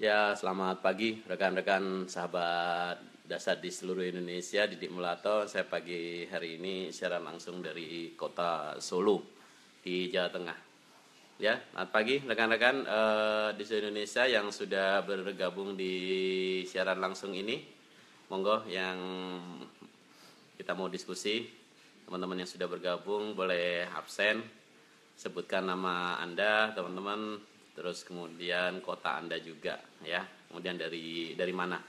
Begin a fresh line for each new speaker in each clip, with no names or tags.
Ya, selamat pagi rekan-rekan sahabat dasar di seluruh Indonesia. Didik Mulato, saya pagi hari ini secara langsung dari kota Solo di Jawa Tengah. Ya, selamat pagi rekan-rekan di seluruh Indonesia yang sudah bergabung di siaran langsung ini. Monggo yang kita mau diskusi, teman-teman yang sudah bergabung boleh absen, sebutkan nama Anda, teman-teman. Terus kemudian kota Anda juga ya. Kemudian dari mana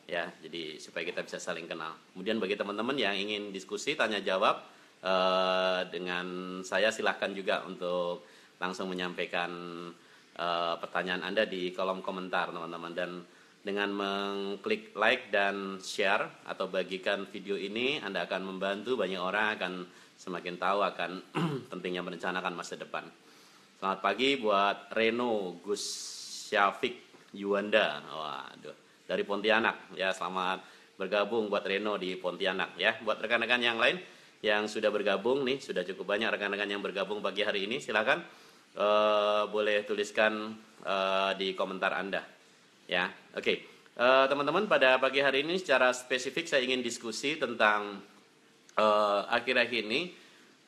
ya. Jadi supaya kita bisa saling kenal. Kemudian bagi teman-teman yang ingin diskusi tanya jawab dengan saya, silahkan juga untuk langsung menyampaikan pertanyaan Anda di kolom komentar teman-teman, dan dengan mengklik like dan share atau bagikan video ini, Anda akan membantu banyak orang akan semakin tahu akan pentingnya merencanakan masa depan. Selamat pagi buat Reno Gus Syafiq Yuanda, waduh, dari Pontianak ya. Selamat bergabung buat Reno di Pontianak ya. Buat rekan-rekan yang lain yang sudah bergabung nih, sudah cukup banyak rekan-rekan yang bergabung pagi hari ini. Silakan boleh tuliskan di komentar Anda ya. Oke. Teman-teman, pada pagi hari ini secara spesifik saya ingin diskusi tentang akhir-akhir ini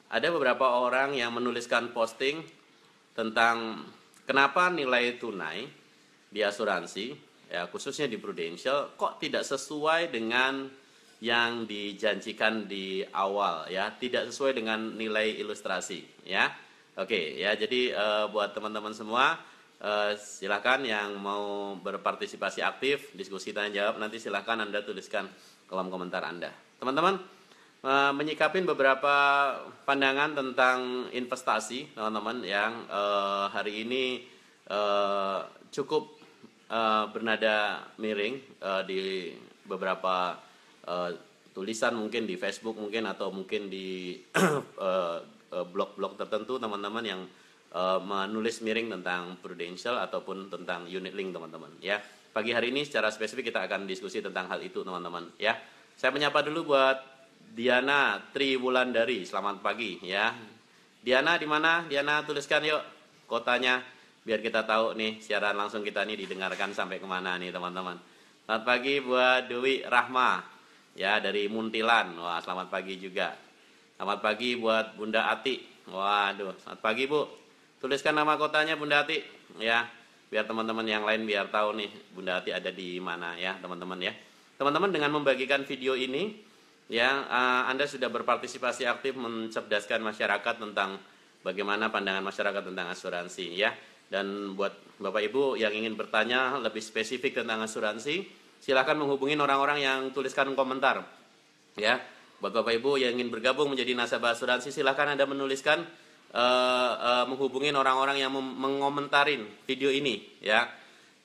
ada beberapa orang yang menuliskan posting tentang kenapa nilai tunai di asuransi, ya khususnya di Prudential, kok tidak sesuai dengan yang dijanjikan di awal, ya tidak sesuai dengan nilai ilustrasi, ya. Oke, ya jadi buat teman-teman semua, silakan yang mau berpartisipasi aktif diskusi tanya jawab, nanti silakan Anda tuliskan kolom komentar Anda, teman-teman. Menyikapin beberapa pandangan tentang investasi teman-teman yang hari ini cukup bernada miring di beberapa tulisan, mungkin di Facebook mungkin, atau mungkin di blog-blog tertentu teman-teman yang menulis miring tentang Prudential ataupun tentang unit link teman-teman ya. Pagi hari ini secara spesifik kita akan diskusi tentang hal itu teman-teman ya. Saya menyapa dulu buat Diana Triwulandari, selamat pagi ya. Diana di mana? Diana tuliskan yuk kotanya biar kita tahu nih siaran langsung kita nih didengarkan sampai kemana nih teman-teman. Selamat pagi buat Dewi Rahma ya dari Muntilan. Wah, selamat pagi juga. Selamat pagi buat Bunda Ati. Waduh, selamat pagi Bu. Tuliskan nama kotanya Bunda Ati ya, biar teman-teman yang lain biar tahu nih Bunda Ati ada di mana ya teman-teman ya. Teman-teman, dengan membagikan video ini ya, Anda sudah berpartisipasi aktif mencerdaskan masyarakat tentang bagaimana pandangan masyarakat tentang asuransi ya. Dan buat Bapak Ibu yang ingin bertanya lebih spesifik tentang asuransi, silakan menghubungi orang-orang yang tuliskan komentar ya. Buat Bapak Ibu yang ingin bergabung menjadi nasabah asuransi, silakan Anda menuliskan menghubungi orang-orang yang mengomentarin video ini ya.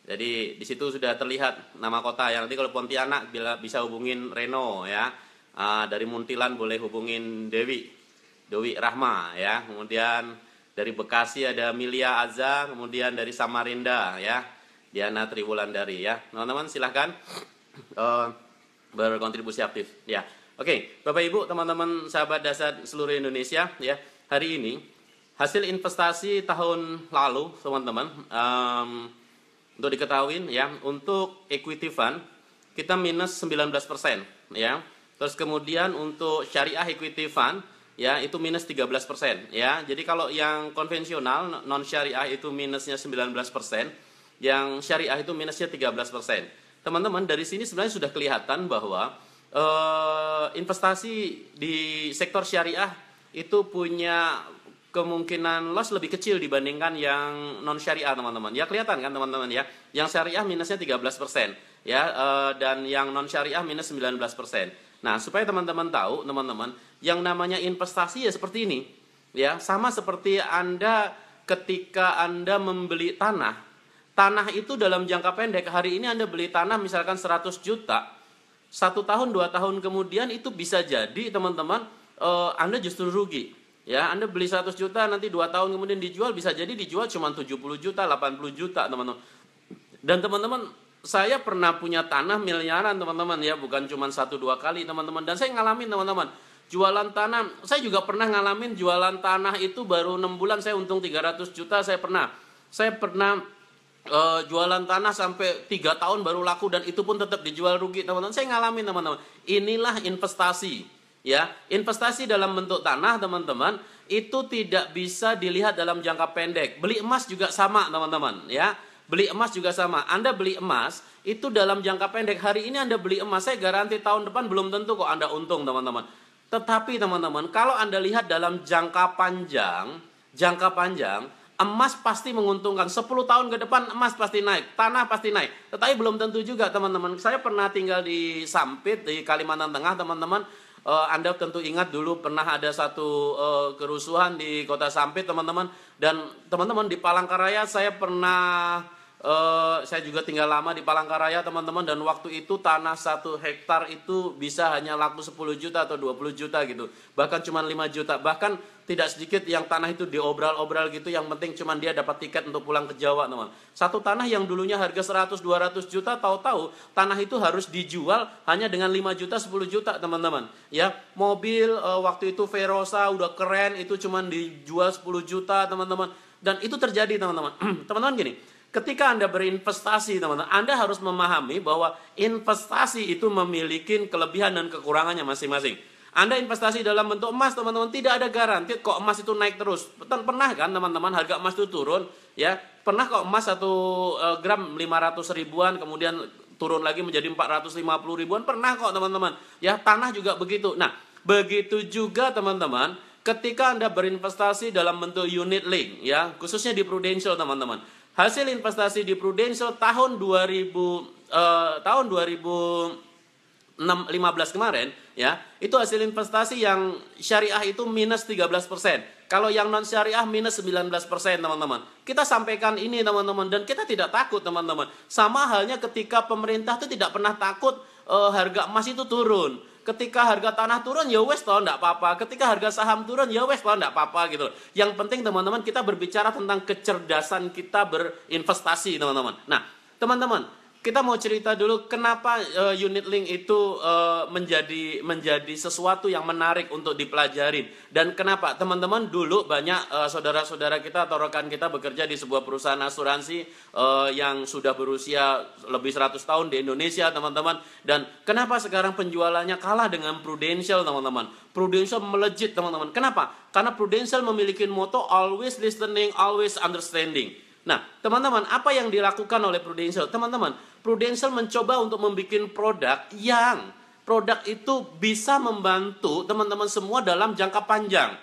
Jadi di situ sudah terlihat nama kota ya. Nanti kalau Pontianak bisa hubungin Reno ya. Dari Muntilan boleh hubungin Dewi Rahma ya. Kemudian dari Bekasi ada Milia Azza, kemudian dari Samarinda ya Diana Triwulandari ya. Teman-teman silahkan berkontribusi aktif ya. Oke, Bapak Ibu, teman-teman sahabat dasar seluruh Indonesia ya. Hari ini hasil investasi tahun lalu teman-teman, untuk diketahui ya, untuk equity fund kita minus 19% ya. Terus kemudian untuk syariah equity fund ya itu minus 13% ya. Jadi kalau yang konvensional non syariah itu minusnya 19%, yang syariah itu minusnya 13%. Teman-teman, dari sini sebenarnya sudah kelihatan bahwa investasi di sektor syariah itu punya kemungkinan loss lebih kecil dibandingkan yang non syariah teman-teman. Ya kelihatan kan teman-teman ya. Yang syariah minusnya 13% ya, dan yang non syariah minus 19%. Nah, supaya teman-teman tahu, teman-teman, yang namanya investasi ya seperti ini. Ya, sama seperti Anda ketika Anda membeli tanah. Tanah itu dalam jangka pendek, hari ini Anda beli tanah misalkan 100 juta. 1 tahun, 2 tahun kemudian itu bisa jadi, teman-teman, Anda justru rugi. Ya, Anda beli 100 juta, nanti 2 tahun kemudian dijual, bisa jadi dijual cuma 70 juta, 80 juta, teman-teman. Dan teman-teman, saya pernah punya tanah miliaran teman-teman ya, bukan cuma 1-2 kali teman-teman. Dan saya ngalamin teman-teman, jualan tanah, saya juga pernah ngalamin jualan tanah itu baru 6 bulan saya untung 300 juta, saya pernah jualan tanah sampai 3 tahun baru laku dan itu pun tetap dijual rugi, teman-teman. Saya ngalamin, teman-teman. Inilah investasi, ya. Investasi dalam bentuk tanah, teman-teman, itu tidak bisa dilihat dalam jangka pendek. Beli emas juga sama, teman-teman, ya. Beli emas juga sama. Anda beli emas itu dalam jangka pendek. Hari ini Anda beli emas, saya garansi tahun depan belum tentu kok Anda untung, teman-teman. Tetapi, teman-teman, kalau Anda lihat dalam jangka panjang, emas pasti menguntungkan. 10 tahun ke depan emas pasti naik, tanah pasti naik. Tetapi belum tentu juga, teman-teman. Saya pernah tinggal di Sampit, di Kalimantan Tengah, teman-teman. Anda tentu ingat dulu pernah ada satu kerusuhan di kota Sampit, teman-teman. Dan teman-teman di Palangkaraya saya pernah, saya juga tinggal lama di Palangkaraya, teman-teman. Dan waktu itu tanah 1 hektar itu bisa hanya laku 10 juta atau 20 juta gitu. Bahkan cuma 5 juta. Bahkan tidak sedikit yang tanah itu diobral-obral gitu. Yang penting cuma dia dapat tiket untuk pulang ke Jawa, teman. Satu tanah yang dulunya harga 100-200 juta, tahu-tahu tanah itu harus dijual hanya dengan 5 juta, 10 juta, teman-teman. Ya, mobil waktu itu Verosa udah keren, itu cuma dijual 10 juta, teman-teman. Dan itu terjadi, teman-teman. Teman-teman gini, ketika Anda berinvestasi, teman-teman, Anda harus memahami bahwa investasi itu memiliki kelebihan dan kekurangannya masing-masing. Anda investasi dalam bentuk emas, teman-teman, tidak ada garansi kok emas itu naik terus. Pernah kan, teman-teman, harga emas itu turun, ya? Pernah kok emas 1 gram 500 ribuan, kemudian turun lagi menjadi 450 ribuan, pernah kok, teman-teman. Ya, tanah juga begitu. Nah, begitu juga, teman-teman, ketika Anda berinvestasi dalam bentuk unit link, ya, khususnya di Prudential, teman-teman. Hasil investasi di Prudential tahun 2015 kemarin, ya, itu hasil investasi yang syariah itu minus 13%. Kalau yang non syariah minus 19%, teman-teman. Kita sampaikan ini, teman-teman, dan kita tidak takut, teman-teman. Sama halnya ketika pemerintah itu tidak pernah takut harga emas itu turun. Ketika harga tanah turun, ya wes toh enggak apa-apa. Ketika harga saham turun, ya wes toh enggak apa-apa gitu. Yang penting, teman-teman, kita berbicara tentang kecerdasan kita berinvestasi, teman-teman. Nah, teman-teman, kita mau cerita dulu kenapa unit link itu menjadi sesuatu yang menarik untuk dipelajarin. Dan kenapa, teman-teman, dulu banyak saudara-saudara kita atau rekan kita bekerja di sebuah perusahaan asuransi yang sudah berusia lebih 100 tahun di Indonesia, teman-teman. Dan kenapa sekarang penjualannya kalah dengan Prudential, teman-teman? Prudential melejit, teman-teman. Kenapa? Karena Prudential memiliki moto always listening, always understanding. Nah, teman-teman, apa yang dilakukan oleh Prudential? Teman-teman, Prudential mencoba untuk membuat produk itu bisa membantu teman-teman semua dalam jangka panjang.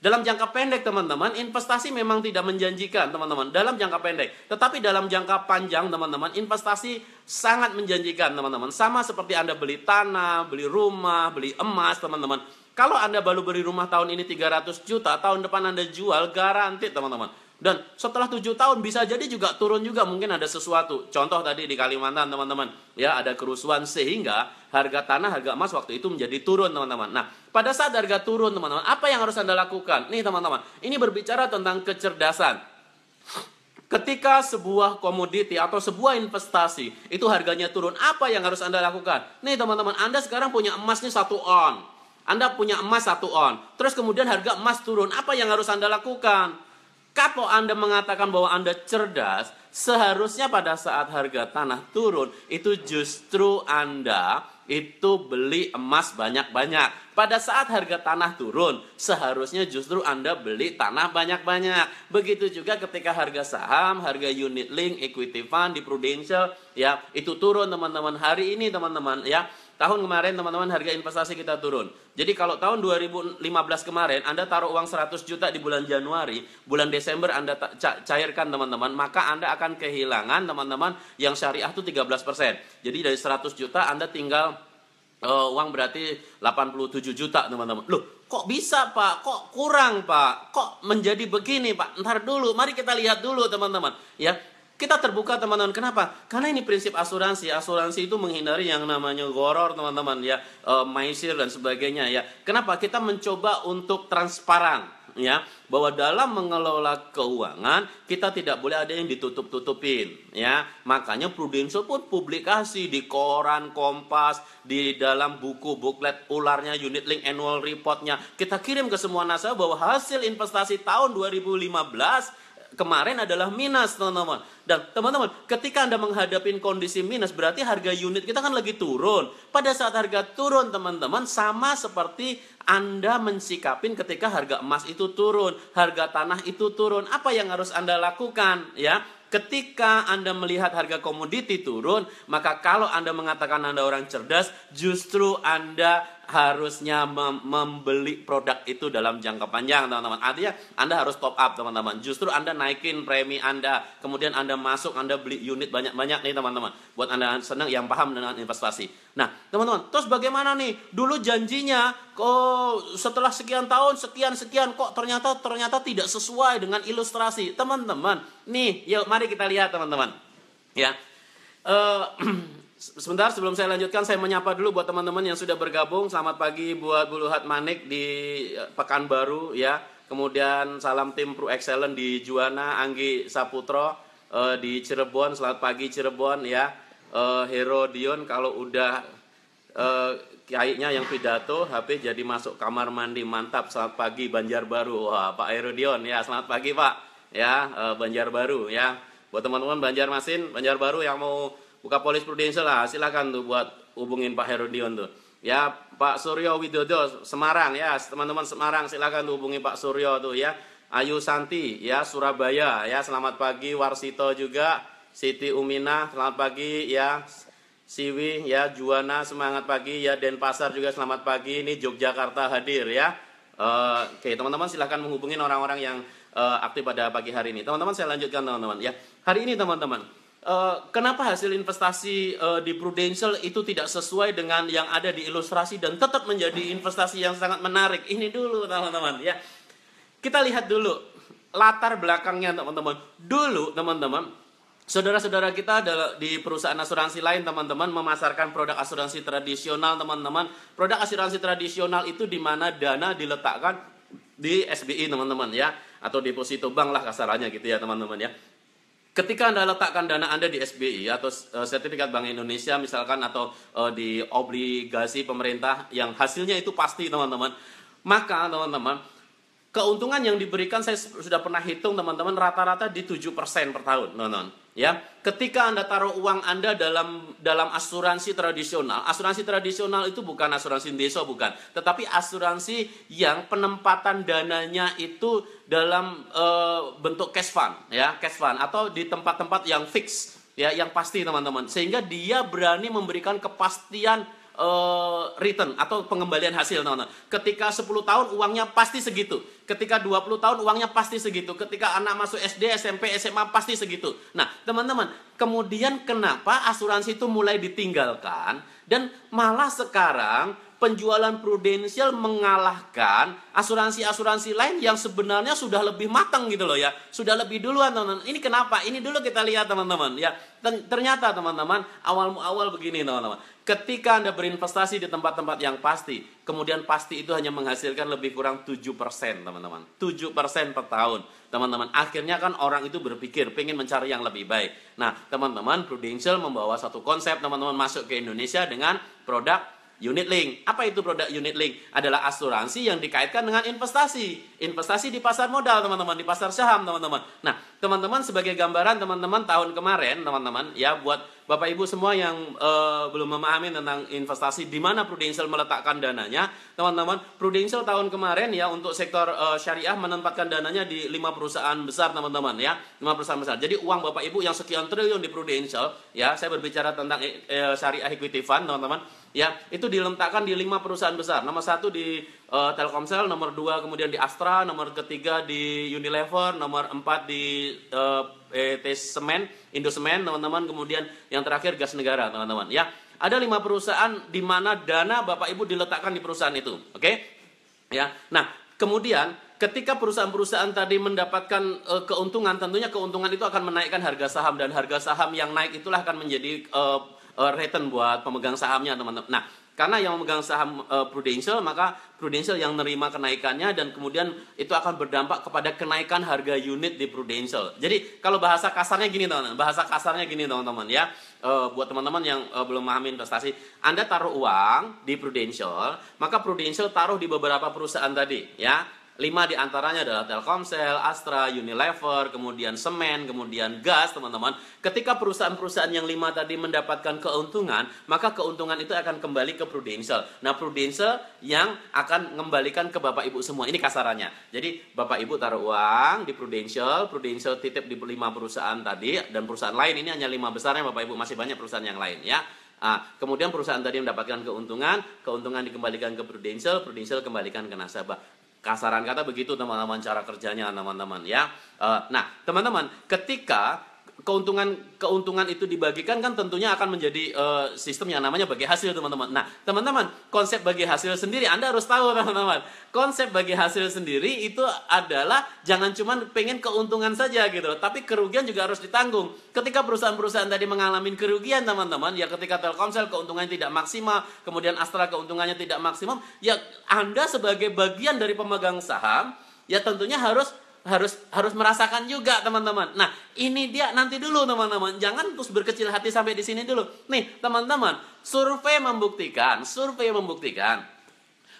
Dalam jangka pendek, teman-teman, investasi memang tidak menjanjikan, teman-teman, dalam jangka pendek. Tetapi dalam jangka panjang, teman-teman, investasi sangat menjanjikan, teman-teman. Sama seperti Anda beli tanah, beli rumah, beli emas, teman-teman. Kalau Anda baru beli rumah tahun ini 300 juta, tahun depan Anda jual, garansi, teman-teman. Dan setelah 7 tahun bisa jadi juga turun juga, mungkin ada sesuatu. Contoh tadi di Kalimantan, teman-teman, ya, ada kerusuhan sehingga harga tanah, harga emas waktu itu menjadi turun, teman-teman. Nah, pada saat harga turun, teman-teman, apa yang harus Anda lakukan? Nih, teman-teman, ini berbicara tentang kecerdasan. Ketika sebuah komoditi atau sebuah investasi itu harganya turun, apa yang harus Anda lakukan? Nih, teman-teman, Anda sekarang punya emasnya 1 on. Anda punya emas 1 on. Terus kemudian harga emas turun, apa yang harus Anda lakukan? Kalau Anda mengatakan bahwa Anda cerdas, seharusnya pada saat harga tanah turun, itu justru Anda itu beli emas banyak-banyak. Pada saat harga tanah turun, seharusnya justru Anda beli tanah banyak-banyak. Begitu juga ketika harga saham, harga unit link, equity fund di Prudential, ya, itu turun, teman-teman. Hari ini, teman-teman, ya, tahun kemarin, teman-teman, harga investasi kita turun. Jadi kalau tahun 2015 kemarin Anda taruh uang 100 juta di bulan Januari, bulan Desember Anda cairkan, teman-teman, maka Anda akan kehilangan, teman-teman, yang syariah itu 13%. Jadi dari 100 juta Anda tinggal uang berarti 87 juta, teman-teman. Loh, kok bisa, Pak? Kok kurang, Pak? Kok menjadi begini, Pak? Ntar dulu, mari kita lihat dulu, teman-teman. Ya, kita terbuka, teman-teman. Kenapa? Karena ini prinsip asuransi. Asuransi itu menghindari yang namanya goror, teman-teman, ya, maisir dan sebagainya, ya. Kenapa? Kita mencoba untuk transparan, ya, bahwa dalam mengelola keuangan kita tidak boleh ada yang ditutup-tutupin, ya. Makanya Prudential pun publikasi di koran Kompas, di dalam buku buklet ularnya, unit link annual reportnya, kita kirim ke semua nasabah bahwa hasil investasi tahun 2015 kemarin adalah minus, teman-teman. Dan teman-teman, ketika Anda menghadapi kondisi minus, berarti harga unit kita kan lagi turun. Pada saat harga turun, teman-teman, sama seperti Anda mensikapin ketika harga emas itu turun, harga tanah itu turun. Apa yang harus Anda lakukan? Ya, ketika Anda melihat harga komoditi turun, maka kalau Anda mengatakan Anda orang cerdas, justru Anda harusnya membeli produk itu dalam jangka panjang, teman-teman. Artinya Anda harus top up, teman-teman. Justru Anda naikin premi Anda, kemudian Anda masuk, Anda beli unit banyak-banyak nih, teman-teman. Buat Anda senang yang paham dengan investasi. Nah, teman-teman, terus bagaimana nih? Dulu janjinya kok setelah sekian tahun sekian kok ternyata tidak sesuai dengan ilustrasi. Teman-teman, nih, yuk mari kita lihat, teman-teman. Ya. Sebentar sebelum saya lanjutkan, saya menyapa dulu buat teman-teman yang sudah bergabung. Selamat pagi buat Buluhat Manik di Pekanbaru ya. Kemudian salam tim Pro Excellent di Juwana, Anggi Saputro di Cirebon. Selamat pagi Cirebon ya. Hero Dion kalau udah kayaknya yang pidato HP jadi masuk kamar mandi, mantap. Selamat pagi Banjarbaru. Wah, Pak Hero Dion ya, selamat pagi Pak. Ya, Banjarbaru ya. Buat teman-teman Banjarmasin, Banjarbaru yang mau buka polis prudensial lah, silakan tuh buat hubungin Pak Herodion tuh. Ya, Pak Suryo Widodo Semarang ya, teman-teman Semarang silakan tuh hubungi Pak Suryo tuh ya. Ayu Santi ya, Surabaya ya, selamat pagi. Warsito juga, Siti Umina selamat pagi ya. Siwi ya, Juwana semangat pagi ya. Denpasar juga selamat pagi. Ini Yogyakarta hadir ya. Oke, teman-teman silakan menghubungi orang-orang yang aktif pada pagi hari ini. Teman-teman saya lanjutkan teman-teman ya. Hari ini teman-teman, kenapa hasil investasi di Prudential itu tidak sesuai dengan yang ada di ilustrasi dan tetap menjadi investasi yang sangat menarik? Ini dulu teman-teman ya. Kita lihat dulu latar belakangnya teman-teman. Dulu teman-teman, saudara-saudara kita di perusahaan asuransi lain teman-teman memasarkan produk asuransi tradisional teman-teman. Produk asuransi tradisional itu di mana dana diletakkan di SBI teman-teman ya, atau deposito bank lah kasarannya gitu ya teman-teman ya. Ketika Anda letakkan dana Anda di SBI atau sertifikat Bank Indonesia misalkan, atau di obligasi pemerintah yang hasilnya itu pasti teman-teman, maka teman-teman keuntungan yang diberikan saya sudah pernah hitung teman-teman, rata-rata di 7% per tahun teman-teman ya. Ketika Anda taruh uang Anda dalam asuransi tradisional, asuransi tradisional itu bukan asuransi desa bukan, tetapi asuransi yang penempatan dananya itu dalam bentuk cash fund ya, cash fund atau di tempat-tempat yang fix ya, yang pasti teman-teman, sehingga dia berani memberikan kepastian return atau pengembalian hasil teman-teman. Ketika 10 tahun uangnya pasti segitu, ketika 20 tahun uangnya pasti segitu, ketika anak masuk SD, SMP, SMA pasti segitu. Nah teman-teman, kemudian kenapa asuransi itu mulai ditinggalkan dan malah sekarang penjualan Prudential mengalahkan asuransi-asuransi lain yang sebenarnya sudah lebih matang gitu loh ya, sudah lebih duluan teman-teman. Ini kenapa? Ini dulu kita lihat teman-teman ya. Ternyata teman-teman awal begini teman-teman. Ketika Anda berinvestasi di tempat-tempat yang pasti, kemudian pasti itu hanya menghasilkan lebih kurang 7% teman-teman. 7% per tahun teman-teman. Akhirnya kan orang itu berpikir pengen mencari yang lebih baik. Nah teman-teman, Prudential membawa satu konsep teman-teman masuk ke Indonesia dengan produk unit link. Apa itu produk unit link? Adalah asuransi yang dikaitkan dengan investasi. Investasi di pasar modal teman-teman, di pasar saham teman-teman. Nah teman-teman, sebagai gambaran teman-teman, tahun kemarin teman-teman ya, buat Bapak Ibu semua yang belum memahami tentang investasi, di mana Prudential meletakkan dananya, teman-teman, Prudential tahun kemarin ya untuk sektor syariah menempatkan dananya di 5 perusahaan besar teman-teman ya, 5 perusahaan besar. Jadi uang Bapak Ibu yang sekian triliun di Prudential ya, saya berbicara tentang syariah equity fund teman-teman ya, itu diletakkan di 5 perusahaan besar. Nomor 1 di Telkomsel, nomor 2 kemudian di Astra, nomor ketiga di Unilever, nomor 4 di Semen, Indosemen teman-teman, kemudian yang terakhir Gas Negara teman-teman ya. Ada 5 perusahaan di mana dana Bapak Ibu diletakkan di perusahaan itu, oke? Ya. Nah, kemudian ketika perusahaan-perusahaan tadi mendapatkan keuntungan, tentunya keuntungan itu akan menaikkan harga saham, dan harga saham yang naik itulah akan menjadi return buat pemegang sahamnya teman-teman. Nah, karena yang memegang saham Prudential, maka Prudential yang menerima kenaikannya, dan kemudian itu akan berdampak kepada kenaikan harga unit di Prudential. Jadi kalau bahasa kasarnya gini teman-teman, ya, buat teman-teman yang belum memahami investasi, Anda taruh uang di Prudential, maka Prudential taruh di beberapa perusahaan tadi, ya. 5 diantaranya adalah Telkomsel, Astra, Unilever, kemudian semen, kemudian gas, teman-teman. Ketika perusahaan-perusahaan yang 5 tadi mendapatkan keuntungan, maka keuntungan itu akan kembali ke Prudential. Nah, Prudential yang akan mengembalikan ke Bapak Ibu semua. Ini kasarannya. Jadi, Bapak Ibu taruh uang di Prudential, Prudential titip di 5 perusahaan tadi, dan perusahaan lain ini hanya 5 besarnya, Bapak Ibu, masih banyak perusahaan yang lain ya. Kemudian perusahaan tadi mendapatkan keuntungan dikembalikan ke Prudential, Prudential kembalikan ke nasabah. Kasaran kata begitu teman-teman cara kerjanya teman-teman ya. Nah teman-teman, ketika keuntungan itu dibagikan kan tentunya akan menjadi sistem yang namanya bagi hasil teman-teman. Nah teman-teman, konsep bagi hasil sendiri Anda harus tahu teman-teman. Konsep bagi hasil sendiri itu adalah jangan cuma pengen keuntungan saja gitu, tapi kerugian juga harus ditanggung. Ketika perusahaan-perusahaan tadi mengalami kerugian teman-teman, ya ketika Telkomsel keuntungannya tidak maksimal, kemudian Astra keuntungannya tidak maksimal, ya Anda sebagai bagian dari pemegang saham, ya tentunya harus merasakan juga teman-teman. Nah ini dia, nanti dulu teman-teman, jangan terus berkecil hati sampai di sini dulu. Nih teman-teman, survei membuktikan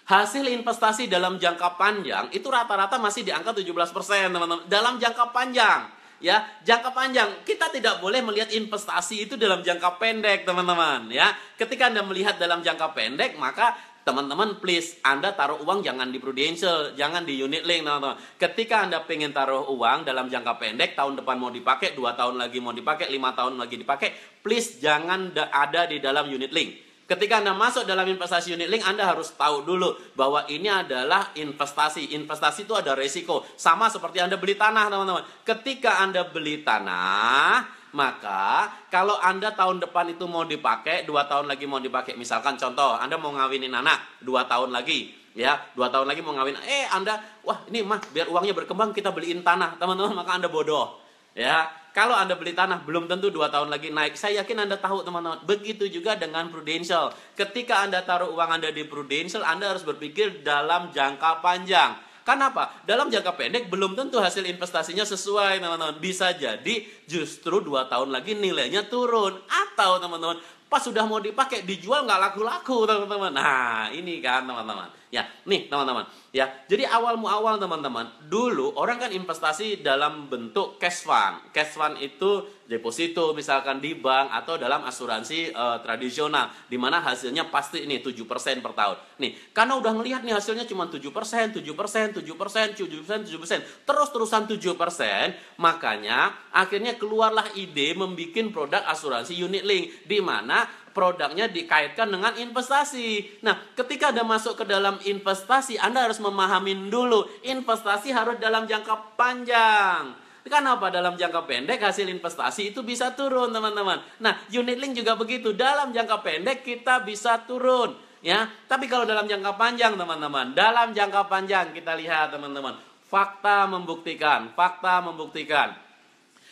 hasil investasi dalam jangka panjang itu rata-rata masih di angka 17% teman-teman. Dalam jangka panjang ya, jangka panjang kita tidak boleh melihat investasi itu dalam jangka pendek teman-teman ya. Ketika Anda melihat dalam jangka pendek, maka teman-teman please, Anda taruh uang jangan di Prudential, jangan di unit link teman-teman. Ketika Anda pengen taruh uang dalam jangka pendek, tahun depan mau dipakai, 2 tahun lagi mau dipakai, 5 tahun lagi dipakai, please jangan ada di dalam unit link. Ketika Anda masuk dalam investasi unit link, Anda harus tahu dulu bahwa ini adalah investasi. Investasi itu ada resiko. Sama seperti Anda beli tanah teman-teman. Ketika Anda beli tanah, maka kalau Anda tahun depan itu mau dipakai, 2 tahun lagi mau dipakai, misalkan contoh Anda mau ngawinin anak 2 tahun lagi ya, 2 tahun lagi mau ngawin, Anda, wah ini mah biar uangnya berkembang kita beliin tanah teman-teman, maka Anda bodoh ya. Kalau Anda beli tanah belum tentu 2 tahun lagi naik. Saya yakin Anda tahu teman-teman. Begitu juga dengan Prudential. Ketika Anda taruh uang Anda di Prudential, Anda harus berpikir dalam jangka panjang. Kenapa? Dalam jangka pendek belum tentu hasil investasinya sesuai teman-teman. Bisa jadi justru 2 tahun lagi nilainya turun. Atau teman-teman pas sudah mau dipakai dijual nggak laku-laku teman-teman. Nah ini kan teman-teman. Ya nih teman-teman. Ya jadi awal teman-teman. Dulu orang kan investasi dalam bentuk cash fund. Cash fund itu deposito misalkan di bank atau dalam asuransi tradisional. Dimana hasilnya pasti ini 7% per tahun. Nih karena udah ngelihat nih hasilnya cuma 7%, 7%, 7%, 7%, 7%, 7%. Terus-terusan 7%. Makanya akhirnya keluarlah ide membuat produk asuransi unit link. Dimana produknya dikaitkan dengan investasi. Nah, ketika Anda masuk ke dalam investasi, Anda harus memahami dulu, investasi harus dalam jangka panjang. Kenapa? Dalam jangka pendek hasil investasi itu bisa turun, teman-teman. Nah, unit link juga begitu. Dalam jangka pendek kita bisa turun, ya. Tapi kalau dalam jangka panjang, teman-teman, dalam jangka panjang kita lihat, teman-teman, fakta membuktikan.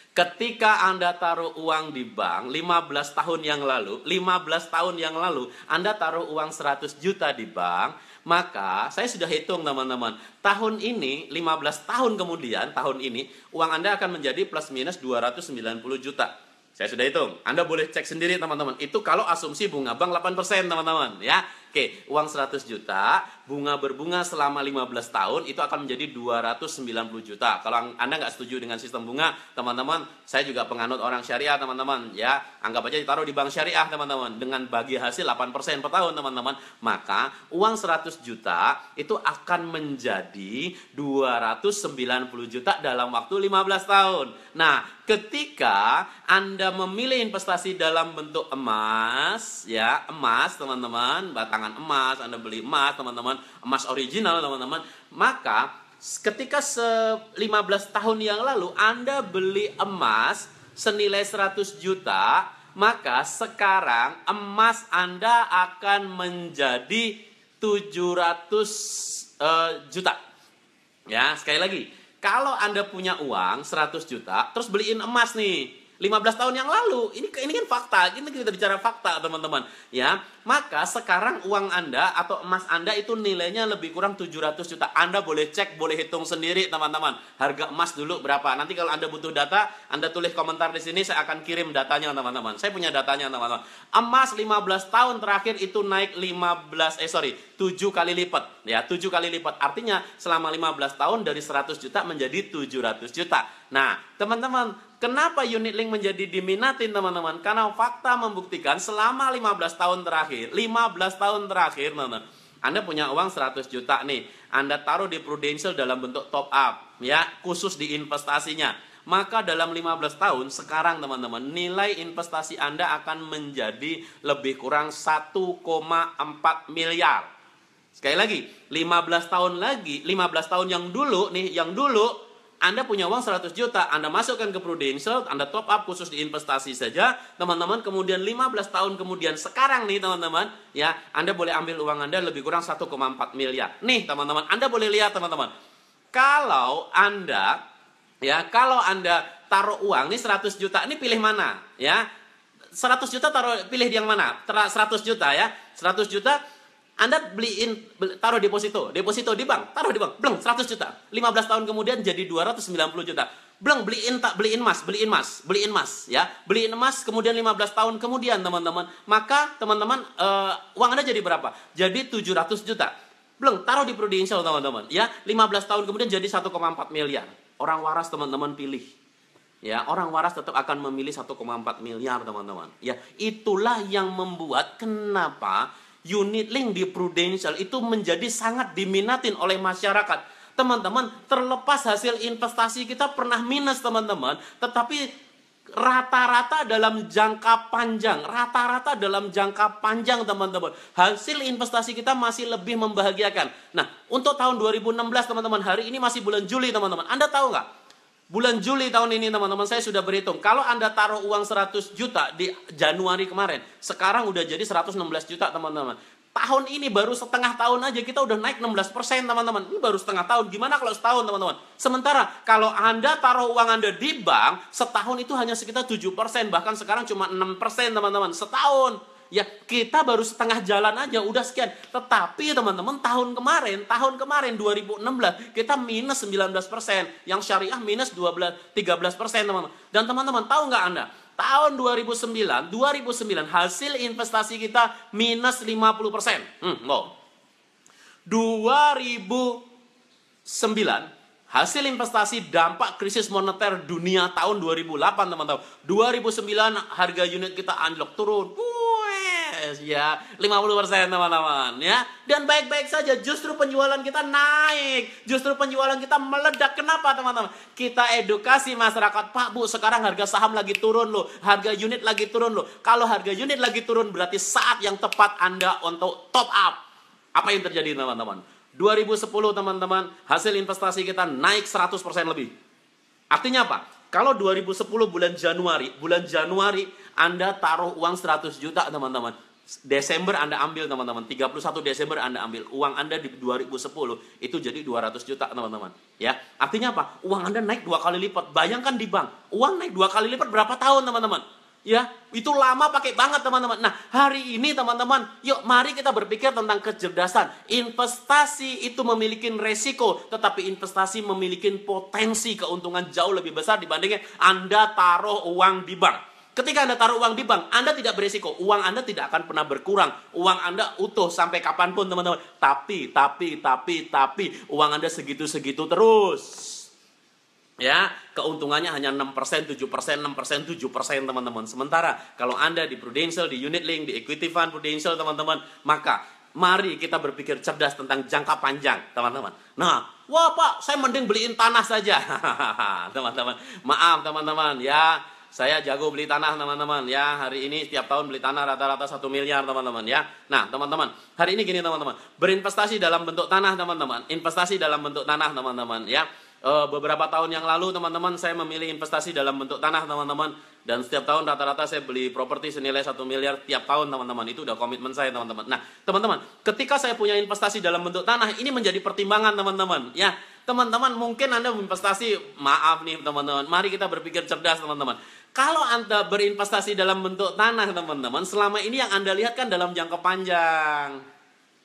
Ketika Anda taruh uang di bank 15 tahun yang lalu Anda taruh uang 100 juta di bank, maka saya sudah hitung teman-teman. Tahun ini 15 tahun kemudian, tahun ini uang Anda akan menjadi plus minus 290 juta. Saya sudah hitung. Anda boleh cek sendiri teman-teman. Itu kalau asumsi bunga bank 8% teman-teman ya. Oke, uang 100 juta, bunga berbunga selama 15 tahun itu akan menjadi 290 juta. Kalau Anda nggak setuju dengan sistem bunga, teman-teman, saya juga penganut orang syariah, teman-teman, ya. Anggap aja ditaruh di bank syariah, teman-teman, dengan bagi hasil 8% per tahun, teman-teman. Maka, uang 100 juta itu akan menjadi 290 juta dalam waktu 15 tahun. Nah, ketika Anda memilih investasi dalam bentuk emas, ya, emas, teman-teman, batangan emas, Anda beli emas, teman-teman, emas original, teman-teman, maka ketika 15 tahun yang lalu Anda beli emas senilai 100 juta, maka sekarang emas Anda akan menjadi 700 juta. Ya, sekali lagi, kalau Anda punya uang 100 juta, terus beliin emas nih. 15 tahun yang lalu. Ini kan fakta. Ini kita bicara fakta, teman-teman. Ya, maka sekarang uang Anda atau emas Anda itu nilainya lebih kurang 700 juta. Anda boleh cek, boleh hitung sendiri, teman-teman. Harga emas dulu berapa? Nanti kalau Anda butuh data, Anda tulis komentar di sini, saya akan kirim datanya, teman-teman. Saya punya datanya, teman-teman. Emas 15 tahun terakhir itu naik 7 kali lipat. Ya, 7 kali lipat. Artinya selama 15 tahun dari 100 juta menjadi 700 juta. Nah, teman-teman, kenapa unit link menjadi diminatin, teman-teman? Karena fakta membuktikan selama 15 tahun terakhir, teman-teman, Anda punya uang 100 juta nih, Anda taruh di Prudential dalam bentuk top up, ya, khusus di investasinya. Maka dalam 15 tahun sekarang, teman-teman, nilai investasi Anda akan menjadi lebih kurang 1,4 miliar. Sekali lagi, 15 tahun yang dulu Anda punya uang 100 juta, Anda masukkan ke Prudential, Anda top up khusus di investasi saja, teman-teman, kemudian 15 tahun kemudian, sekarang nih, teman-teman, ya, Anda boleh ambil uang Anda lebih kurang 1,4 miliar. Nih, teman-teman, Anda boleh lihat, teman-teman. Kalau Anda taruh uang, nih 100 juta, ini pilih mana? Ya, 100 juta pilih yang mana? 100 juta ya, 100 juta, Anda taruh deposito di bank, taruh di bank, 100 juta. 15 tahun kemudian jadi 290 juta. Beliin emas, ya. Beliin emas kemudian 15 tahun kemudian, teman-teman. Maka, teman-teman, uang Anda jadi berapa? Jadi 700 juta. Taruh di Prudential, teman-teman, ya. 15 tahun kemudian jadi 1,4 miliar. Orang waras, teman-teman, pilih. Ya, orang waras tetap akan memilih 1,4 miliar, teman-teman. Ya, itulah yang membuat kenapa unit link di Prudential itu menjadi sangat diminatin oleh masyarakat. Teman-teman, terlepas hasil investasi kita pernah minus, teman-teman, tetapi rata-rata dalam jangka panjang, teman-teman, hasil investasi kita masih lebih membahagiakan. Nah, untuk tahun 2016, teman-teman, hari ini masih bulan Juli, teman-teman. Anda tahu nggak? Bulan Juli tahun ini, teman-teman, saya sudah berhitung. Kalau Anda taruh uang 100 juta di Januari kemarin, sekarang udah jadi 116 juta, teman-teman. Tahun ini baru setengah tahun aja kita udah naik 16%, teman-teman. Ini baru setengah tahun. Gimana kalau setahun, teman-teman? Sementara kalau Anda taruh uang Anda di bank, setahun itu hanya sekitar 7%. Bahkan sekarang cuma 6%, teman-teman. Setahun. Ya, kita baru setengah jalan aja udah sekian. Tetapi, teman-teman, tahun kemarin 2016 kita minus 19%, yang syariah minus 13%, teman-teman. Dan teman-teman, tahu nggak Anda? Tahun 2009 hasil investasi kita minus 50%. 2009 hasil investasi dampak krisis moneter dunia tahun 2008, teman-teman. 2009 harga unit kita anjlok turun. Ya, 50%, teman-teman, ya. Dan baik-baik saja, justru penjualan kita naik, justru penjualan kita meledak. Kenapa, teman-teman? Kita edukasi masyarakat, Pak, Bu, sekarang harga saham lagi turun loh, harga unit lagi turun loh. Kalau harga unit lagi turun, berarti saat yang tepat Anda untuk top up. Apa yang terjadi, teman-teman? 2010, teman-teman, hasil investasi kita naik 100% lebih. Artinya apa? Kalau 2010 bulan Januari Anda taruh uang 100 juta, teman-teman. Desember Anda ambil, teman-teman. 31 Desember Anda ambil. Uang Anda di 2010 itu jadi 200 juta, teman-teman. Ya, artinya apa? Uang Anda naik 2 kali lipat. Bayangkan di bank, uang naik 2 kali lipat berapa tahun, teman-teman? Ya, itu lama pakai banget, teman-teman. Nah, hari ini, teman-teman, yuk mari kita berpikir tentang kecerdasan. Investasi itu memiliki resiko, tetapi investasi memiliki potensi keuntungan jauh lebih besar dibandingkan Anda taruh uang di bank. Ketika Anda taruh uang di bank, Anda tidak beresiko. Uang Anda tidak akan pernah berkurang. Uang Anda utuh sampai kapanpun, teman-teman. Tapi, uang Anda segitu-segitu terus. Ya, keuntungannya hanya 6%, 7%, 7%, teman-teman. Sementara, kalau Anda di Prudential, di Unit Link, di Equity Fund Prudential, teman-teman, maka mari kita berpikir cerdas tentang jangka panjang, teman-teman. Nah, wah Pak, saya mending beliin tanah saja. Teman-teman, maaf teman-teman, ya. Saya jago beli tanah, teman-teman, ya. Hari ini setiap tahun beli tanah rata-rata 1 miliar, teman-teman, ya. Nah, teman-teman, hari ini gini, teman-teman. Berinvestasi dalam bentuk tanah, teman-teman. Investasi dalam bentuk tanah, teman-teman, ya. Beberapa tahun yang lalu, teman-teman, saya memilih investasi dalam bentuk tanah, teman-teman. Dan setiap tahun rata-rata saya beli properti senilai 1 miliar tiap tahun, teman-teman. Itu udah komitmen saya, teman-teman. Nah, teman-teman, ketika saya punya investasi dalam bentuk tanah, ini menjadi pertimbangan, teman-teman, ya. Teman-teman, mungkin Anda investasi, maaf nih, teman-teman. Mari kita berpikir cerdas, teman-teman. Kalau Anda berinvestasi dalam bentuk tanah, teman-teman, selama ini yang Anda lihat kan dalam jangka panjang.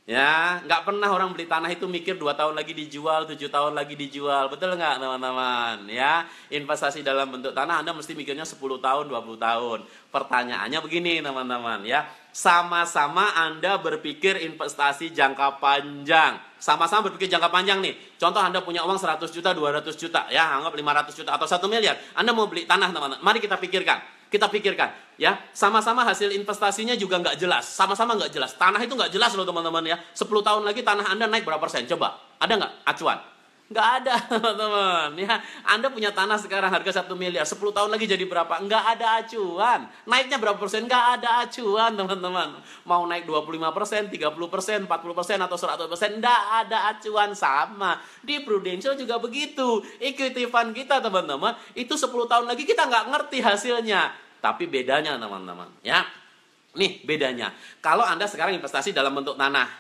Ya, nggak pernah orang beli tanah itu mikir 2 tahun lagi dijual, 7 tahun lagi dijual. Betul nggak, teman-teman? Ya, investasi dalam bentuk tanah Anda mesti mikirnya 10 tahun, 20 tahun. Pertanyaannya begini, teman-teman, ya. Sama-sama Anda berpikir investasi jangka panjang. Sama-sama berpikir jangka panjang nih. Contoh Anda punya uang 100 juta, 200 juta, ya, anggap 500 juta atau 1 miliar. Anda mau beli tanah, teman-teman. Mari kita pikirkan. Kita pikirkan, ya, sama-sama hasil investasinya juga nggak jelas, sama-sama nggak jelas. Tanah itu nggak jelas loh, teman-teman, ya. 10 tahun lagi tanah Anda naik berapa persen? Coba, ada nggak acuan? Nggak ada, teman-teman, ya. Anda punya tanah sekarang harga 1 miliar, 10 tahun lagi jadi berapa? Nggak ada acuan. Naiknya berapa persen? Nggak ada acuan, teman-teman. Mau naik 25%, 30%, 40%, atau 100%, nggak ada acuan. Sama di Prudential juga begitu. Equity fund kita, teman-teman, itu 10 tahun lagi kita nggak ngerti hasilnya. Tapi bedanya, teman-teman, ya. Nih bedanya. Kalau Anda sekarang investasi dalam bentuk tanah,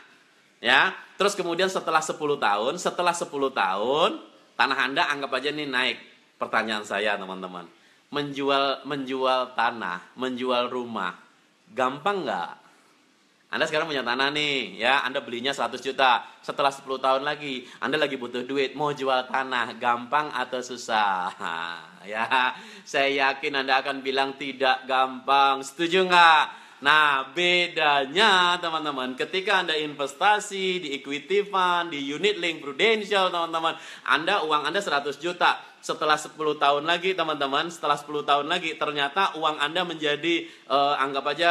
ya. Terus kemudian setelah 10 tahun, tanah Anda anggap aja nih naik. Pertanyaan saya, teman-teman. Menjual tanah, menjual rumah, gampang nggak? Anda sekarang punya tanah nih, ya, Anda belinya 100 juta. Setelah 10 tahun lagi, Anda lagi butuh duit, mau jual tanah, gampang atau susah? Ya, saya yakin Anda akan bilang tidak gampang. Setuju nggak? Nah, bedanya, teman-teman, ketika Anda investasi di equity fund, di unit link Prudential, teman-teman, uang Anda 100 juta. Setelah 10 tahun lagi, teman-teman, ternyata uang Anda menjadi anggap aja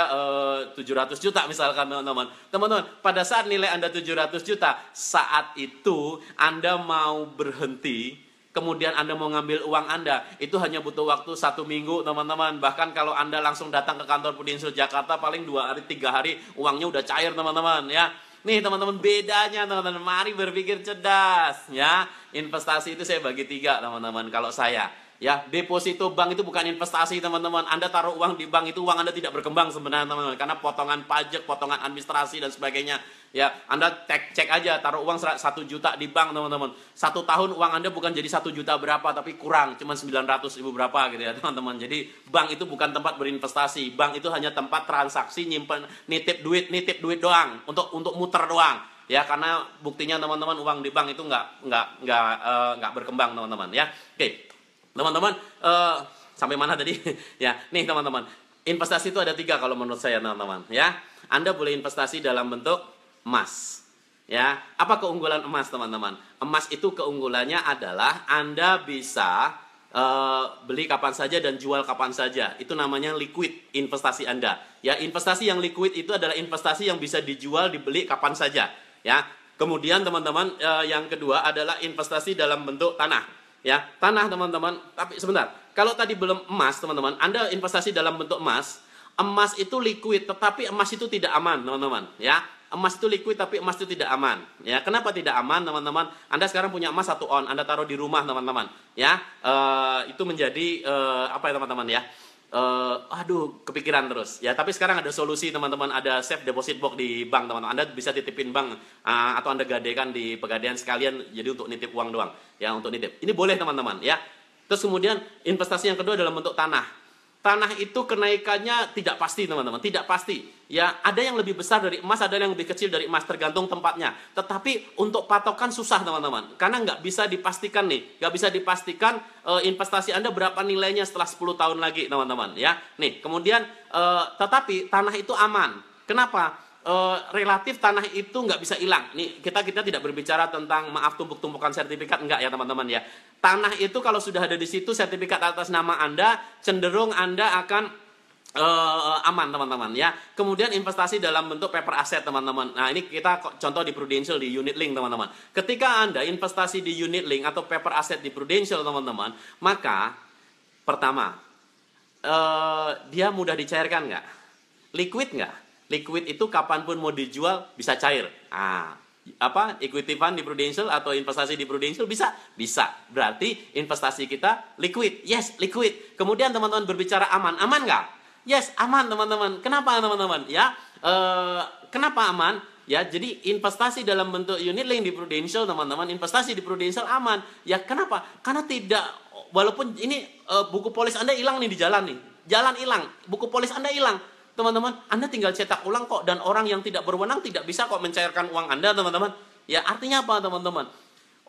700 juta misalkan, teman-teman. Teman-teman, pada saat nilai Anda 700 juta, saat itu Anda mau berhenti, kemudian Anda mau ngambil uang Anda, itu hanya butuh waktu 1 minggu, teman-teman. Bahkan kalau Anda langsung datang ke kantor Prudential Jakarta, paling 2 hari, 3 hari, uangnya udah cair, teman-teman, ya. Nih, teman-teman, bedanya, teman-teman, mari berpikir cerdas, ya. Investasi itu saya bagi 3, teman-teman, kalau saya. Ya, deposito bank itu bukan investasi, teman-teman. Anda taruh uang di bank itu, uang Anda tidak berkembang sebenarnya, teman-teman, karena potongan pajak, potongan administrasi dan sebagainya. Ya, Anda cek aja, taruh uang 1 juta di bank, teman-teman. 1 tahun uang Anda bukan jadi 1 juta berapa, tapi kurang, cuma 900 ribu berapa gitu ya, teman-teman. Jadi bank itu bukan tempat berinvestasi. Bank itu hanya tempat transaksi, nyimpen, nitip duit doang, untuk muter doang. Ya, karena buktinya, teman-teman, uang di bank itu nggak berkembang, teman-teman, ya. Oke. Teman-teman, sampai mana tadi? Ya, nih, teman-teman, investasi itu ada 3 kalau menurut saya, teman-teman, ya. Anda boleh investasi dalam bentuk emas, ya. Apa keunggulan emas, teman-teman? Emas itu keunggulannya adalah Anda bisa beli kapan saja dan jual kapan saja. Itu namanya liquid investasi Anda. Ya, investasi yang liquid itu adalah investasi yang bisa dijual, dibeli kapan saja, ya. Kemudian, teman-teman, yang kedua adalah investasi dalam bentuk tanah. Ya, tanah, teman-teman. Tapi sebentar, kalau tadi belum emas, teman-teman, Anda investasi dalam bentuk emas. Emas itu liquid, tetapi emas itu tidak aman, teman-teman. Ya, emas itu liquid, tapi emas itu tidak aman. Ya, kenapa tidak aman, teman-teman? Anda sekarang punya emas 1 on, Anda taruh di rumah, teman-teman. Ya, itu menjadi apa ya, teman-teman, ya? Aduh, kepikiran terus. Ya, tapi sekarang ada solusi, teman-teman. Ada safe deposit box di bank, teman-teman. Anda bisa titipin bank, atau Anda gadekan di Pegadaian sekalian, jadi untuk nitip uang doang. Ya, untuk nitip. Ini boleh, teman-teman, ya. Terus kemudian investasi yang kedua dalam bentuk tanah. Tanah itu kenaikannya tidak pasti, teman-teman, tidak pasti. Ya, ada yang lebih besar dari emas, ada yang lebih kecil dari emas, tergantung tempatnya. Tetapi untuk patokan susah, teman-teman, karena nggak bisa dipastikan nih, nggak bisa dipastikan investasi Anda berapa nilainya setelah 10 tahun lagi, teman-teman. Ya, nih, kemudian tetapi tanah itu aman. Kenapa? Relatif tanah itu nggak bisa hilang. Nih, kita tidak berbicara tentang maaf tumpuk-tumpukan sertifikat, enggak ya, teman-teman, ya. Tanah itu kalau sudah ada di situ sertifikat atas nama Anda, cenderung Anda akan aman, teman-teman, ya. Kemudian investasi dalam bentuk paper asset, teman-teman. Nah, ini kita contoh di Prudential, di unit link, teman-teman. Ketika Anda investasi di unit link atau paper asset di Prudential, teman-teman, maka pertama, dia mudah dicairkan nggak? Liquid nggak? Liquid itu kapanpun mau dijual bisa cair. Equity fund di Prudential atau investasi di Prudential bisa? Bisa. Berarti investasi kita liquid. Yes, liquid. Kemudian, teman-teman, berbicara aman. Aman nggak? Yes, aman, teman-teman. Kenapa, teman-teman? Ya, kenapa aman? Ya, jadi investasi dalam bentuk unit link di Prudential, teman-teman, investasi di Prudential aman. Ya, kenapa? Karena tidak, walaupun ini buku polis Anda hilang nih di jalan nih. jalan hilang, buku polis Anda hilang. Teman-teman, Anda tinggal cetak ulang kok, dan orang yang tidak berwenang tidak bisa kok mencairkan uang Anda, teman-teman. Ya, artinya apa, teman-teman?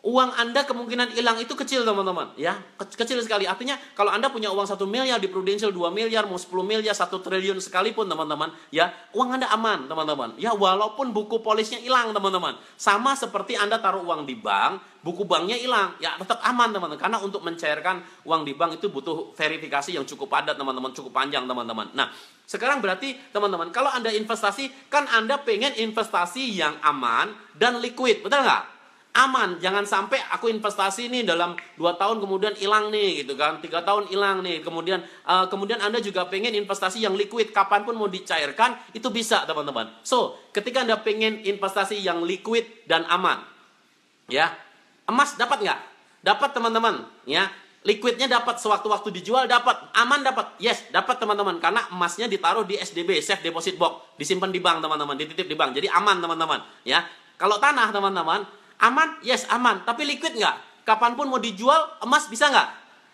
Uang Anda kemungkinan hilang itu kecil, teman-teman. Ya, kecil sekali. Artinya kalau Anda punya uang 1 miliar di Prudential, 2 miliar, mau 10 miliar, 1 triliun sekalipun, teman-teman, ya, uang Anda aman, teman-teman. Ya, walaupun buku polisnya hilang, teman-teman. Sama seperti Anda taruh uang di bank, buku banknya hilang, ya tetap aman, teman-teman. Karena untuk mencairkan uang di bank itu butuh verifikasi yang cukup padat, teman-teman, cukup panjang, teman-teman. Nah, sekarang berarti, teman-teman, kalau Anda investasi, kan Anda pengen investasi yang aman dan liquid, betul nggak? Aman, jangan sampai aku investasi nih dalam 2 tahun kemudian hilang nih, gitu kan, 3 tahun hilang nih, kemudian Anda juga pengen investasi yang liquid, kapanpun mau dicairkan, itu bisa, teman-teman. So, ketika Anda pengen investasi yang liquid dan aman, ya, emas dapat nggak? Dapat, teman-teman, ya. Liquidnya dapat, sewaktu-waktu dijual dapat, aman dapat, yes, dapat, teman-teman, karena emasnya ditaruh di SDB, Safe Deposit Box, disimpan di bank, teman-teman, dititip di bank, jadi aman, teman-teman, ya. Kalau tanah, teman-teman, aman, yes, aman, tapi liquid nggak? Kapanpun mau dijual, emas bisa nggak?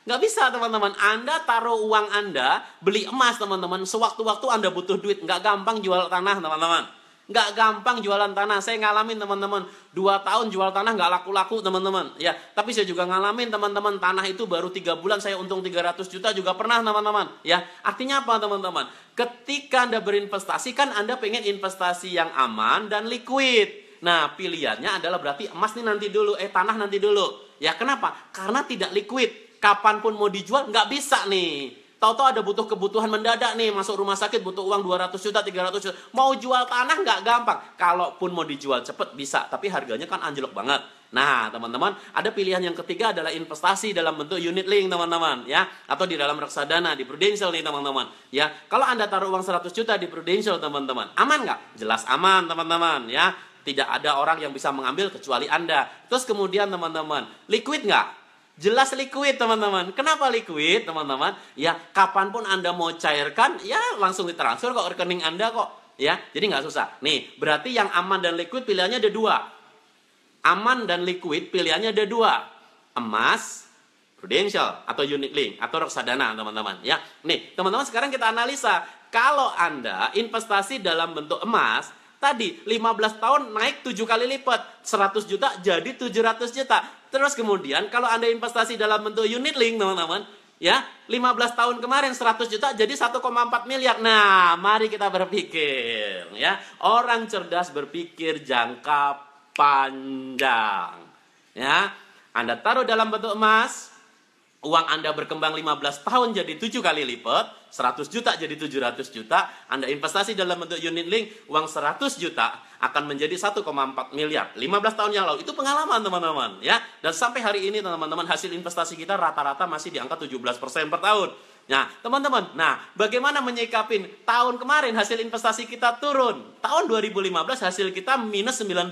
Nggak bisa, teman-teman. Anda taruh uang Anda, beli emas, teman-teman, sewaktu-waktu Anda butuh duit, nggak gampang jual tanah, teman-teman. Nggak gampang jualan tanah. Saya ngalamin, teman-teman, 2 tahun jual tanah nggak laku-laku, teman-teman. Ya, tapi saya juga ngalamin, teman-teman, tanah itu baru 3 bulan saya untung 300 juta juga pernah, teman-teman. Ya, artinya apa, teman-teman? Ketika Anda berinvestasi, kan Anda pengen investasi yang aman dan liquid. Nah, pilihannya adalah berarti emas nih nanti dulu, tanah nanti dulu. Ya, kenapa? Karena tidak liquid. Kapanpun mau dijual, nggak bisa nih. Tahu-tahu ada butuh kebutuhan mendadak nih, masuk rumah sakit butuh uang 200 juta, 300 juta. Mau jual tanah nggak gampang. Kalaupun mau dijual cepet bisa, tapi harganya kan anjlok banget. Nah, teman-teman, ada pilihan yang ketiga adalah investasi dalam bentuk unit link, teman-teman, ya, atau di dalam reksadana, di Prudential nih, teman-teman, ya. Kalau Anda taruh uang 100 juta di Prudential, teman-teman, aman nggak? Jelas aman, teman-teman, ya. Tidak ada orang yang bisa mengambil kecuali Anda. Terus kemudian, teman-teman, liquid nggak? Jelas liquid, teman-teman. Kenapa liquid, teman-teman? Ya, kapanpun Anda mau cairkan, ya langsung ditransfer kok rekening Anda kok. Ya, jadi nggak susah. Nih, berarti yang aman dan liquid pilihannya ada 2. Aman dan liquid pilihannya ada 2. Emas, Prudential, atau unit link, atau reksadana, teman-teman. Ya, nih, teman-teman, sekarang kita analisa. Kalau Anda investasi dalam bentuk emas, tadi 15 tahun naik 7 kali lipat, 100 juta jadi 700 juta. Terus kemudian kalau Anda investasi dalam bentuk unit link, teman-teman, ya, 15 tahun kemarin 100 juta jadi 1,4 miliar. Nah, mari kita berpikir, ya. Orang cerdas berpikir jangka panjang. Ya. Anda taruh dalam bentuk emas, uang Anda berkembang 15 tahun jadi 7 kali lipat, 100 juta jadi 700 juta. Anda investasi dalam bentuk unit link, uang 100 juta akan menjadi 1,4 miliar. 15 tahun yang lalu, itu pengalaman, teman-teman, ya. Dan sampai hari ini, teman-teman, hasil investasi kita rata-rata masih di angka 17% per tahun. Nah, teman-teman, bagaimana menyikapin tahun kemarin hasil investasi kita turun. Tahun 2015 hasil kita minus 19%,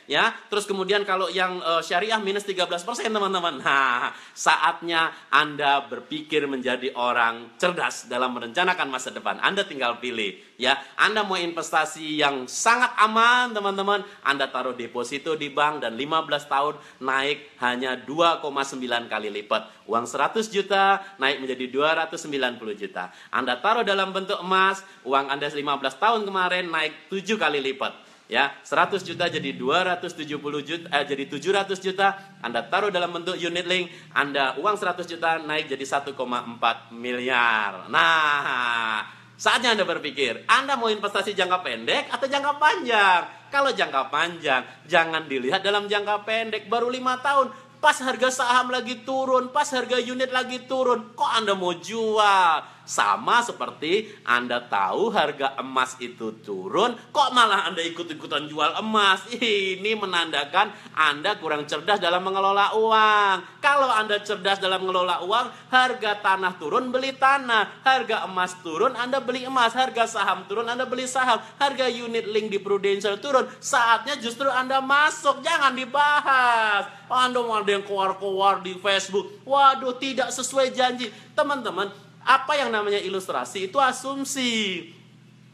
ya. Terus kemudian kalau yang syariah minus 13%, teman-teman. Nah, saatnya Anda berpikir menjadi orang cerdas dalam merencanakan masa depan. Anda tinggal pilih, ya. Anda mau investasi yang sangat aman, teman-teman, Anda taruh deposito di bank dan 15 tahun naik hanya 2,9 kali lipat. Uang 100 juta naik menjadi 290 juta. Anda taruh dalam bentuk emas, uang Anda 15 tahun kemarin naik 7 kali lipat. Ya, 100 juta jadi 270 juta, jadi 700 juta. Anda taruh dalam bentuk unit link, Anda uang 100 juta naik jadi 1,4 miliar. Nah, saatnya Anda berpikir, Anda mau investasi jangka pendek atau jangka panjang? Kalau jangka panjang, jangan dilihat dalam jangka pendek, baru 5 tahun. Pas harga saham lagi turun, pas harga unit lagi turun, kok Anda mau jual? Sama seperti Anda tahu harga emas itu turun, kok malah Anda ikut-ikutan jual emas? Ini menandakan Anda kurang cerdas dalam mengelola uang. Kalau Anda cerdas dalam mengelola uang, harga tanah turun, beli tanah. Harga emas turun, Anda beli emas. Harga saham turun, Anda beli saham. Harga unit link di Prudential turun, saatnya justru Anda masuk. Jangan dibahas. Anda mau ada yang keluar-keluar di Facebook, waduh, tidak sesuai janji. Teman-teman, apa yang namanya ilustrasi itu asumsi.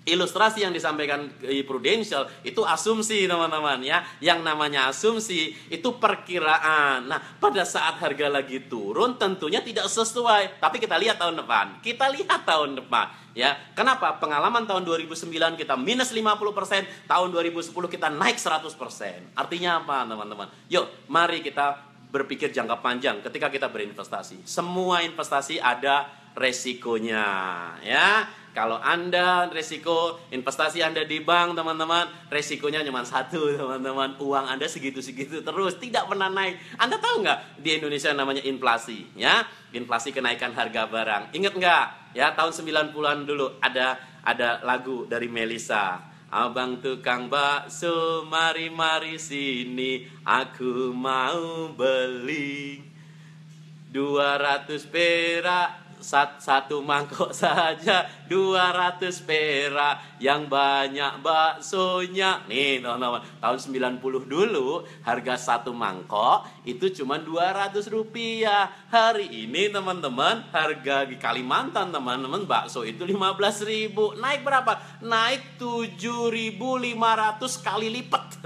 ilustrasi yang disampaikan di Prudential itu asumsi, teman-teman ya. Yang namanya asumsi itu perkiraan. Nah, pada saat harga lagi turun tentunya tidak sesuai. Tapi kita lihat tahun depan. Ya. Kenapa? Pengalaman tahun 2009 kita minus 50%, tahun 2010 kita naik 100%. Artinya apa, teman-teman? Yuk, mari kita berpikir jangka panjang ketika kita berinvestasi. Semua investasi ada resikonya, ya. Kalau Anda resiko investasi Anda di bank, teman-teman, resikonya cuma satu, teman-teman. Uang Anda segitu-segitu terus, tidak pernah naik. Anda tahu nggak di Indonesia namanya inflasi, ya? Inflasi kenaikan harga barang. Ingat nggak? Ya, tahun 90-an dulu ada lagu dari Melisa. Abang tukang bakso, mari-mari sini, aku mau beli 200 perak. Satu mangkok saja 200 perak, yang banyak baksonya. Nih teman-teman, tahun 90 dulu harga satu mangkok itu cuma 200 rupiah. Hari ini teman-teman, harga di Kalimantan teman-teman, bakso itu 15.000. Naik berapa? Naik 7.500 kali lipat.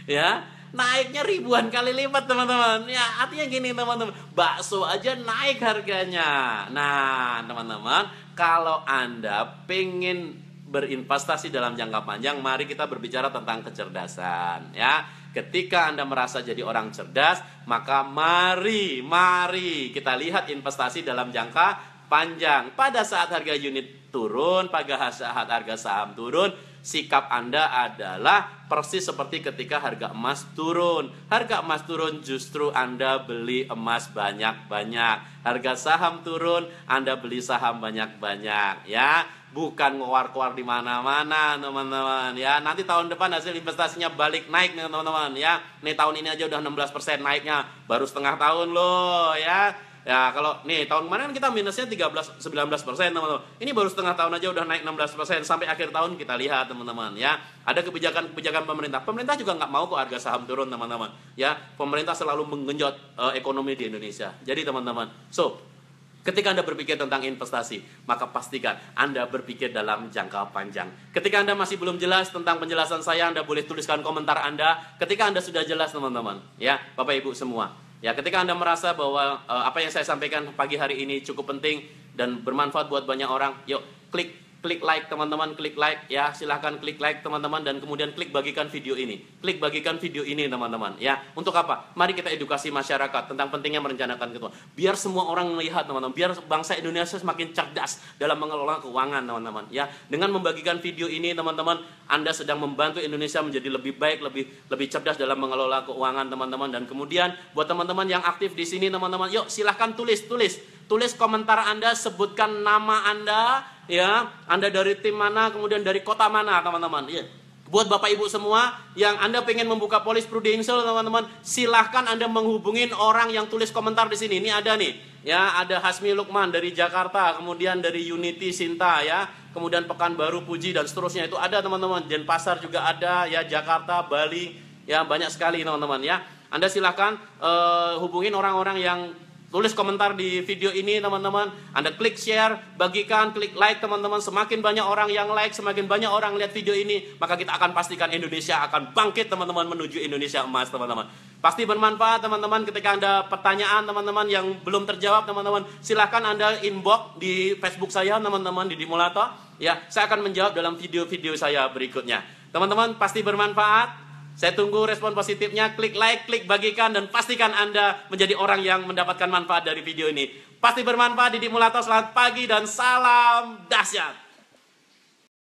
Ya, naiknya ribuan kali lipat, teman-teman. Ya, artinya gini, teman-teman, bakso aja naik harganya. Nah, teman-teman, kalau Anda pengen berinvestasi dalam jangka panjang, mari kita berbicara tentang kecerdasan, ya. Ketika Anda merasa jadi orang cerdas, maka mari kita lihat investasi dalam jangka panjang. Pada saat harga unit turun, pada saat harga saham turun, sikap Anda adalah persis seperti ketika harga emas turun. Harga emas turun, justru Anda beli emas banyak-banyak. Harga saham turun, Anda beli saham banyak-banyak, ya. Bukan ngewar-ngewar di mana-mana, teman-teman, ya. Nanti tahun depan hasil investasinya balik naik nih, teman-teman, ya. Nih tahun ini aja udah 16% naiknya, baru setengah tahun loh, ya. Ya, kalau nih tahun kemarin kita minusnya 19%, teman-teman. Ini baru setengah tahun aja udah naik 16%. Sampai akhir tahun kita lihat, teman-teman, ya. Ada kebijakan pemerintah. Pemerintah juga nggak mau kok harga saham turun, teman-teman. Ya, pemerintah selalu menggenjot ekonomi di Indonesia. Jadi, teman-teman, ketika Anda berpikir tentang investasi, maka pastikan Anda berpikir dalam jangka panjang. Ketika Anda masih belum jelas tentang penjelasan saya, Anda boleh tuliskan komentar Anda. Ketika Anda sudah jelas, teman-teman, ya, Bapak Ibu semua. Ya, ketika Anda merasa bahwa apa yang saya sampaikan pagi hari ini cukup penting dan bermanfaat buat banyak orang, yuk klik like, teman-teman, klik like, ya, silahkan klik like, teman-teman, dan kemudian klik bagikan video ini. Klik bagikan video ini, teman-teman, ya. Untuk apa? Mari kita edukasi masyarakat tentang pentingnya merencanakan keuangan. Biar semua orang melihat, teman-teman, biar bangsa Indonesia semakin cerdas dalam mengelola keuangan, teman-teman, ya. Dengan membagikan video ini, teman-teman, Anda sedang membantu Indonesia menjadi lebih baik, lebih cerdas dalam mengelola keuangan, teman-teman. Dan kemudian buat teman-teman yang aktif di sini, teman-teman, yuk silahkan tulis komentar Anda, sebutkan nama Anda, ya, Anda dari tim mana, kemudian dari kota mana, teman-teman, ya. Buat Bapak Ibu semua yang Anda pengen membuka polis Prudential, teman-teman, silahkan Anda menghubungin orang yang tulis komentar di sini. Ini ada nih, ya, ada Hasmi Lukman dari Jakarta, kemudian dari Unity Sinta, ya, kemudian Pekanbaru Puji dan seterusnya itu ada, teman-teman. Denpasar juga ada, ya, Jakarta, Bali, ya, banyak sekali, teman-teman, ya. Anda silahkan hubungin orang-orang yang tulis komentar di video ini, teman-teman. Anda klik share, bagikan, klik like, teman-teman. Semakin banyak orang yang like, semakin banyak orang lihat video ini, maka kita akan pastikan Indonesia akan bangkit, teman-teman, menuju Indonesia emas, teman-teman. Pasti bermanfaat, teman-teman. Ketika Anda pertanyaan, teman-teman, yang belum terjawab, teman-teman, silahkan Anda inbox di Facebook saya, teman-teman, di Dimulato. Ya, saya akan menjawab dalam video-video saya berikutnya. Teman-teman, pasti bermanfaat. Saya tunggu respon positifnya, klik like, klik bagikan, dan pastikan Anda menjadi orang yang mendapatkan manfaat dari video ini. Pasti bermanfaat di Dimulato. Selamat pagi dan salam dahsyat.